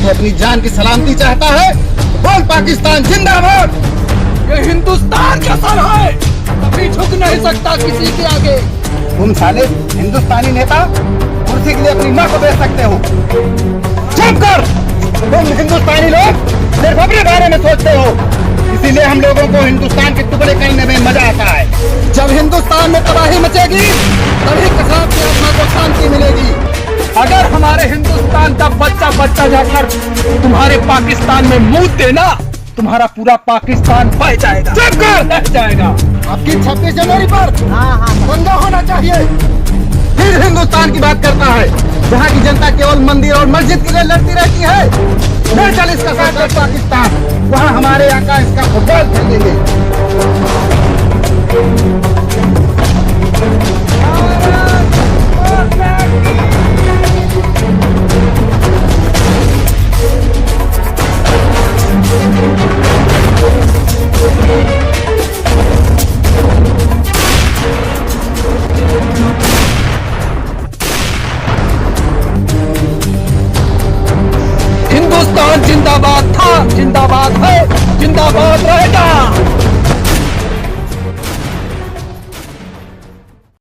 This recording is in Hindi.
अपनी जान की सलामती चाहता है तो बोल पाकिस्तान जिंदाबाद। ये हिंदुस्तान का सर है, कभी झुक नहीं सकता किसी के आगे। तुम साले हिंदुस्तानी नेता कुर्सी के लिए अपनी माँ को बेच सकते हो। चुप कर, तुम हिंदुस्तानी लोग सिर्फ अपने बारे में सोचते हो, इसीलिए हम लोगों को हिंदुस्तान के टुकड़े करने में मजा आता है। जब हिंदुस्तान में तबाही मचेगी तभी कसाब की आत्मा को शांति मिलेगी। अगर हमारे हिंदुस्तान का बच्चा बच्चा जाकर तुम्हारे पाकिस्तान में मुंह देना, तुम्हारा पूरा पाकिस्तान बह जाएगा। चुप कर, बह जाएगा। आपकी 26 जनवरी पर दंगा होना चाहिए। फिर हिंदुस्तान की बात करता है, जहाँ की जनता केवल मंदिर और मस्जिद के लिए लड़ती रहती है। फिर चल इसका साथ है पाकिस्तान, वहाँ हमारे आका इसका फुटबॉल खेलेंगे। हिंदुस्तान जिंदाबाद था, जिंदाबाद है, जिंदाबाद रहेगा।